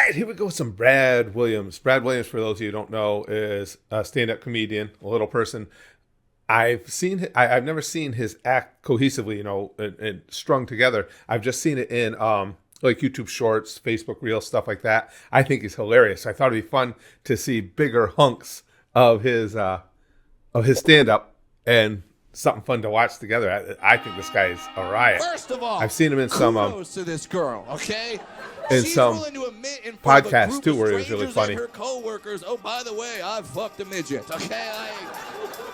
right, here we go with some Brad Williams. Brad Williams, for those of you who don't know, is a stand-up comedian, a little person. I've never seen his act cohesively, and strung together. I've just seen it in like YouTube Shorts, Facebook Reels, stuff like that. I think he's hilarious. I thought it'd be fun to see bigger hunks of his stand-up and something fun to watch together. I think this guy is a riot. First of all, I've seen him in some kudos to this girl, okay? in She's some willing to admit in front of a podcasts group too, of where he was really strangers funny. and her coworkers, oh, by the way, I fucked a midget, okay?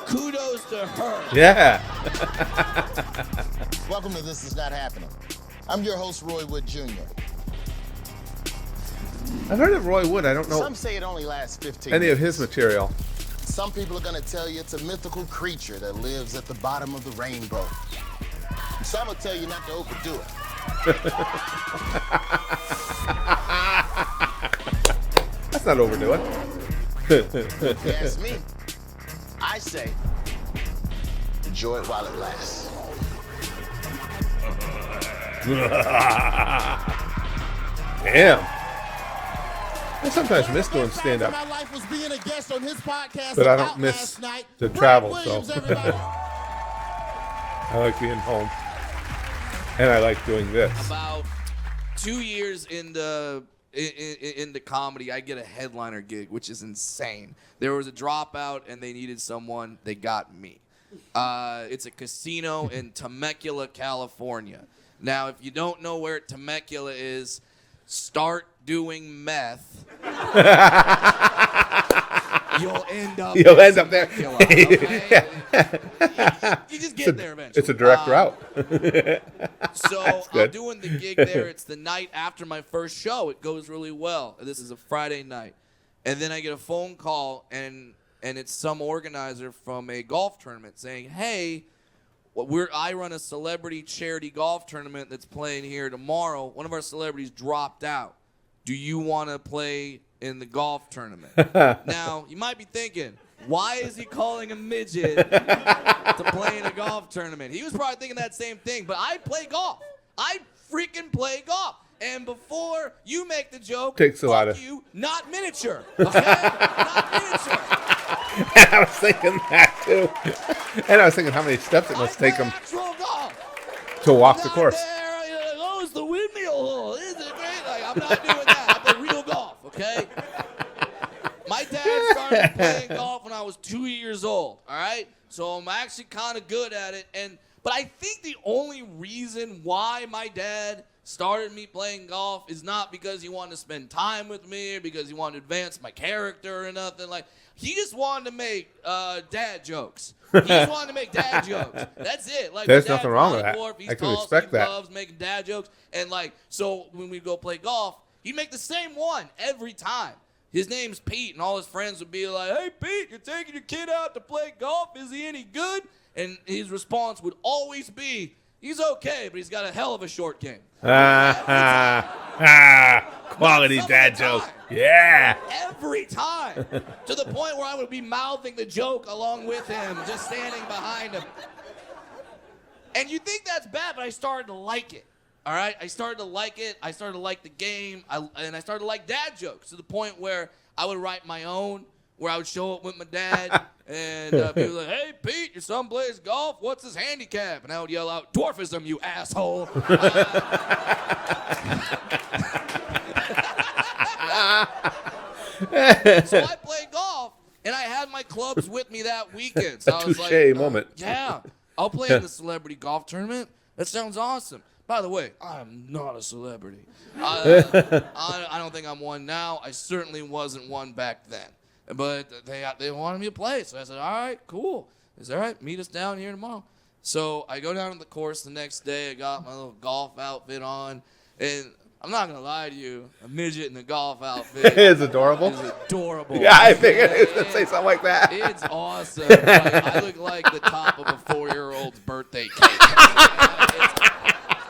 Kudos to her. Yeah. Welcome to This Is Not Happening. I'm your host, Roy Wood Jr. I've heard of Roy Wood. I don't know Some say it only lasts 15 any of minutes. his material. Some people are going to tell you it's a mythical creature that lives at the bottom of the rainbow. And some will tell you not to overdo it. That's not overdoing. If you ask me, I say, enjoy it while it lasts. Damn. I sometimes miss doing stand-up, but I don't miss the travel, so I like being home, and I like doing this. About 2 years into comedy, I get a headliner gig, which is insane. There was a dropout, and they needed someone. They got me. It's a casino in Temecula, California. Now, if you don't know where Temecula is, start doing meth. You'll end up there. Temecula, okay? you just get there eventually. It's a direct route. So I'm doing the gig there. It's the night after my first show. It goes really well. This is a Friday night. And then I get a phone call, and it's some organizer from a golf tournament saying, hey, I run a celebrity charity golf tournament that's playing here tomorrow. One of our celebrities dropped out. Do you want to play in the golf tournament? Now, you might be thinking, why is he calling a midget to play in a golf tournament? He was probably thinking that same thing, but I play golf. I freaking play golf. And before you make the joke, Takes a lot of... you, not miniature, okay? Not miniature. And I was thinking that, too. And I was thinking how many steps it must take him to walk the course. Oh, it's the windmill hole. Isn't it great? Like, I'm not doing that. I play real golf, okay? My dad started playing golf when I was 2 years old, all right? So I'm actually kind of good at it. But I think the only reason why my dad started me playing golf is not because he wanted to spend time with me or because he wanted to advance my character or nothing. Like, he just wanted to make dad jokes. He just wanted to make dad jokes. That's it. Like, there's nothing wrong with that. He's I can tall, respect he that. loves making dad jokes. And, like, so when we go play golf, he'd make the same one every time. His name's Pete, and all his friends would be like, hey, Pete, you're taking your kid out to play golf. Is he any good? And his response would always be, he's okay, but he's got a hell of a short game. Quality dad joke. Yeah. Every time. To the point where I would be mouthing the joke along with him, just standing behind him. And you think that's bad, but I started to like it. All right? I started to like it. I started to like the game. And I started to like dad jokes to the point where I would write my own, where I would show up with my dad. And people were like, hey, Pete, your son plays golf. What's his handicap? And I would yell out, dwarfism, you asshole. So I played golf, and I had my clubs with me that weekend. So I was like, moment. Yeah, I'll play in the celebrity golf tournament. That sounds awesome. By the way, I'm not a celebrity. I don't think I'm one now. I certainly wasn't one back then. But they wanted me to play, so I said, all right, cool. They said, all right, meet us down here tomorrow. So I go down to the course the next day. I got my little golf outfit on, and I'm not going to lie to you, a midget in a golf outfit It's adorable. is adorable. Yeah, I figured it was going to say something like that. It's awesome. Like, I look like the top of a 4-year-old's birthday cake. It's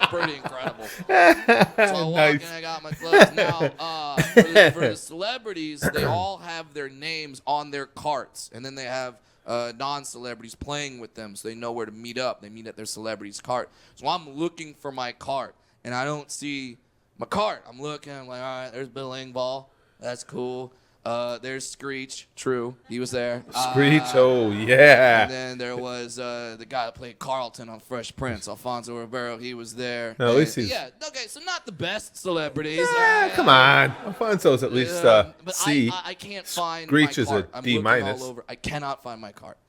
pretty incredible. So I walk in, I got my clothes. Now, for the celebrities, they all have their names on their carts, and then they have non-celebrities playing with them, so they know where to meet up. They meet at their celebrity's cart. So I'm looking for my cart, and I don't see my cart. I'm looking. I'm like, all right, there's Bill Engvall. That's cool. There's Screech. True, he was there. Screech. Oh yeah. And then there was the guy that played Carlton on Fresh Prince, Alfonso Ribeiro. He was there. No, at least he's. Yeah. Okay. So not the best celebrities. Come on, Alfonso's at least but C. I can't find Screech my is cart. a I'm D looking minus. all over. I cannot find my cart.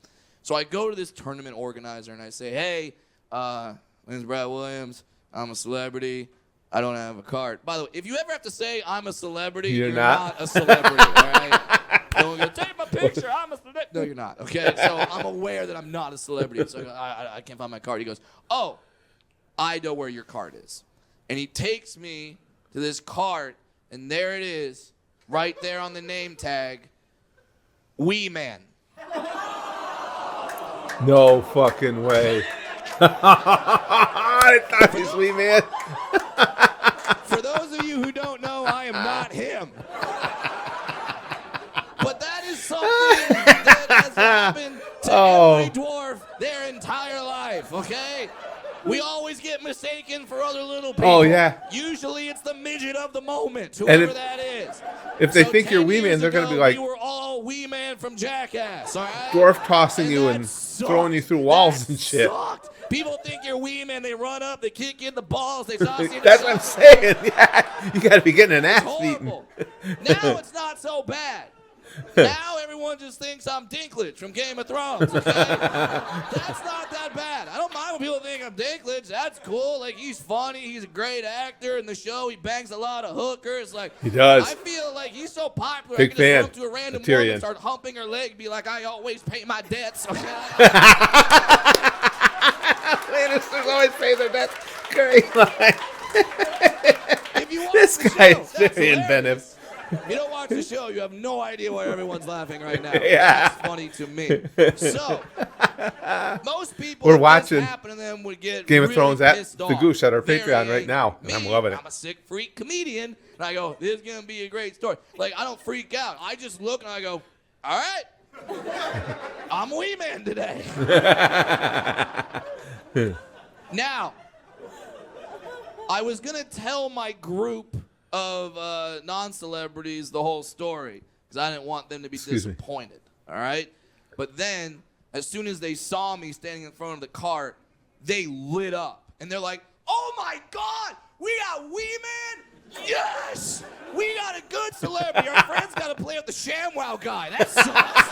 So I go to this tournament organizer and I say, hey, my name's Brad Williams. I'm a celebrity. I don't have a cart. By the way, if you ever have to say I'm a celebrity, you're not a celebrity. All right? Don't go, take my picture. I'm a celebrity. No, you're not. Okay? So I'm aware that I'm not a celebrity. So I can't find my cart. He goes, oh, I know where your cart is. And he takes me to this cart, and there it is, right there on the name tag, Wee Man. No fucking way. I thought he's Wee Man. For those of you who don't know, I am not him. But that is something that has happened to every dwarf their entire life, okay? We always get mistaken for other little people. Oh, yeah. Usually it's the midget of the moment, whoever that is. If they So think you're 10 Wee Man, years they're going to be ago, like we were all Wee Man from Jackass, all right? dwarf tossing you that and sucked. throwing you through walls That and shit. sucked. People think you're Wee Man. They run up, they kick you in the balls, they toss you in That's the what I'm saying. Yeah, you got to be getting an ass beaten. horrible. Now it's not so bad. Now everyone just thinks I'm Dinklage from Game of Thrones, okay? That's not that bad. I don't mind when people think I'm Dinklage. That's cool. Like, he's funny. He's a great actor in the show. He bangs a lot of hookers. Like, He does. I feel like he's so popular. Big I can fan. just run up to a random of Tyrion. woman, start humping her leg, and be like, I always pay my debts, okay? Lannisters always say their best. Great line. If you watch This the guy show, is that's very hilarious. inventive. If you don't watch the show, you have no idea why everyone's laughing right now. Yeah. That's funny to me. So, most people, We're if watching this happened to them, would get Game of really Thrones at pissed the off. Goose at our Very Patreon right now, and me, I'm loving it. I'm a sick freak comedian, and I go, this is going to be a great story. Like, I don't freak out. I just look and I go, all right, I'm Wee Man today. Now, I was going to tell my group of non-celebrities the whole story because I didn't want them to be disappointed, all right? But then, as soon as they saw me standing in front of the cart, they lit up. And they're like, oh, my God, we got Wee Man? Yes! We got a good celebrity. Our friend's got to play with the ShamWow guy. That sucks.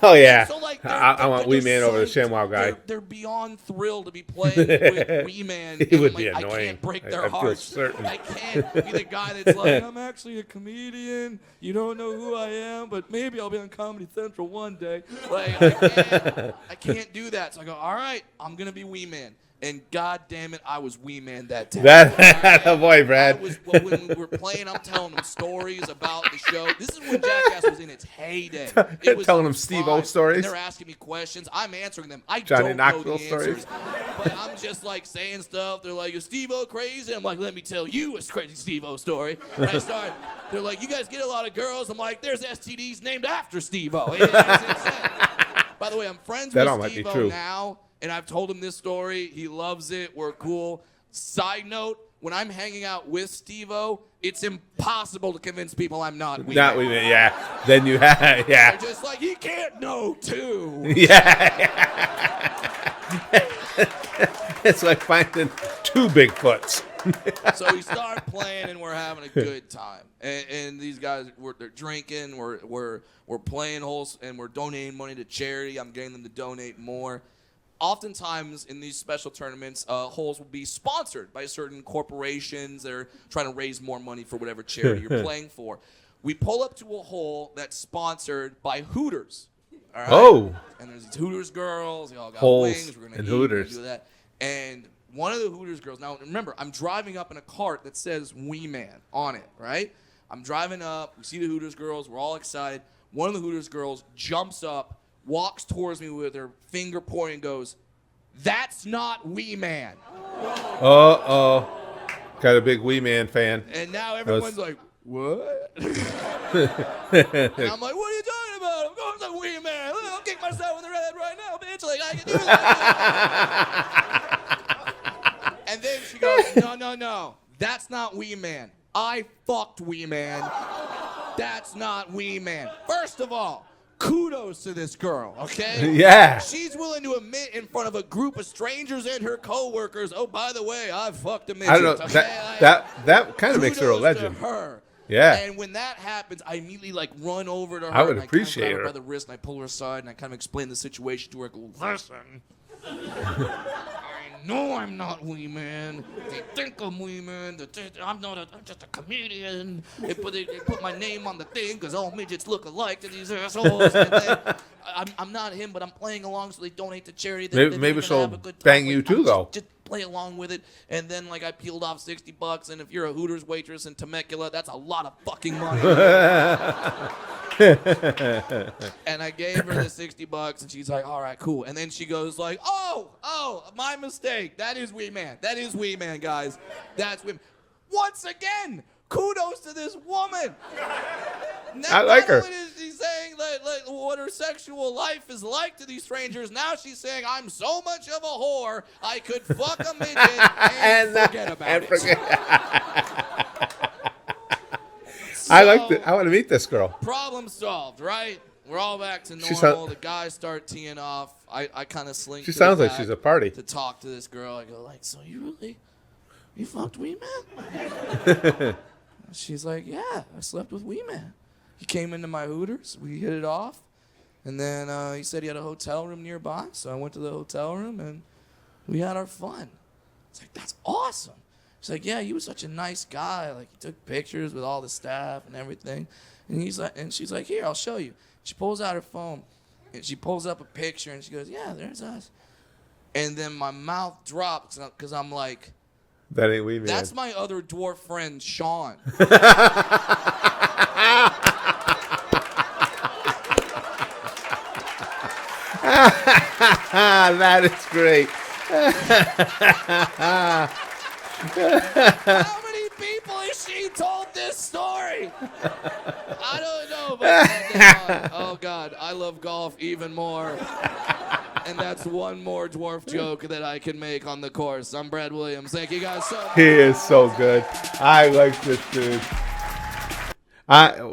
Oh, yeah. So, like, I want Wee Man over the psyched. ShamWow guy. They're beyond thrilled to be playing with Wee Man. He would like, be I annoying. can't break I their feel hearts. certain. I can't be the guy that's like, I'm actually a comedian. You don't know who I am, but maybe I'll be on Comedy Central one day. Like, I can't do that. So I go, all right, I'm going to be Wee Man. And God damn it, I was Wee Man that day. That boy, Brad. When we were playing, I'm telling them stories about the show. This is when Jackass was in its heyday. It was Telling them Steve-O fun. stories? And they're asking me questions. I'm answering them. I Johnny don't Knoxville know the answers. stories? But I'm just like saying stuff. They're like, is Steve-O crazy? I'm like, let me tell you a crazy Steve-O story. And I start, they're like, you guys get a lot of girls. I'm like, there's STDs named after Steve-O. It's insane. By the way, I'm friends That all with might be Steve-O true. now. And I've told him this story. He loves it. We're cool. Side note, when I'm hanging out with Steve-O, it's impossible to convince people I'm not Wee Not Man. Wee Man, yeah. Then you have, yeah. They're just like, he can't know, too. Yeah. It's like finding two Bigfoots. So we start playing, and we're having a good time. And these guys, they're drinking. We're playing holes, and we're donating money to charity. I'm getting them to donate more. Oftentimes in these special tournaments, holes will be sponsored by certain corporations that are trying to raise more money for whatever charity you're playing for. We pull up to a hole that's sponsored by Hooters. All right? Oh. And there's these Hooters girls. They all got Holes wings. We're gonna and eat, Hooters. We're gonna do that. And one of the Hooters girls. Now remember, I'm driving up in a cart that says Wee Man on it. Right? I'm driving up. We see the Hooters girls. We're all excited. One of the Hooters girls jumps up, walks towards me with her finger pointing and goes, that's not Wee Man. Uh-oh. Got a big Wee Man fan. And now everyone's like, what? And I'm like, what are you talking about? I'm going to Wee Man. I'll kick myself in the head right now, bitch. Like, I can do that. And then she goes, no. That's not Wee Man. I fucked Wee Man. That's not Wee Man. First of all, kudos to this girl, okay? Yeah. She's willing to admit in front of a group of strangers and her coworkers, oh, by the way, I fucked a midget. I don't know. Okay? That kind of makes her a Kudos legend. to her. Yeah. And when that happens, I immediately run over to her. I would and appreciate I kind of grab her. her by the wrist and I pull her aside and I kind of explain the situation to her. I go, listen. I know I'm not Wee Man. They think I'm Wee Man. I'm just a comedian. They put my name on the thing because all midgets look alike to these assholes. And then, I'm not him, but I'm playing along so they donate to charity. Maybe she'll bang you too, though. Just play along with it. And then I peeled off $60, and if you're a Hooters waitress in Temecula, that's a lot of fucking money. And I gave her the $60, and she's like, all right, cool. And then she goes oh, my mistake. That is Wee Man. That is Wee Man, guys. That's Wee Man. Once again, kudos to this woman. I like her. Not only is she saying what her sexual life is like to these strangers, now she's saying, I'm so much of a whore, I could fuck a midget and forget about it. I want to meet this girl. Problem solved, right? We're all back to normal. The guys start teeing off. I kind of slink. She sounds like she's a party. To talk to this girl, I go so you fucked Wee Man? She's like, yeah, I slept with Wee Man. He came into my Hooters. We hit it off, and then he said he had a hotel room nearby. So I went to the hotel room and we had our fun. It's like, that's awesome. She's like, yeah, he was such a nice guy. He took pictures with all the staff and everything. And she's like, here, I'll show you. She pulls out her phone, and she pulls up a picture, and she goes, yeah, there's us. And then my mouth drops because I'm like, that ain't Wee Man. that's my other dwarf friend, Sean. That is great. How many people has she told this story? I don't know, but oh God, I love golf even more. And that's one more dwarf joke that I can make on the course. I'm Brad Williams. Thank you guys so much. He is so good. I like this dude.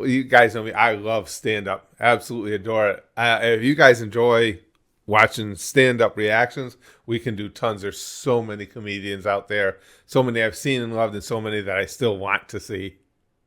You guys know me. I love stand-up. Absolutely adore it. If you guys enjoy watching stand-up reactions, we can do tons. There's so many comedians out there. So many I've seen and loved and so many that I still want to see.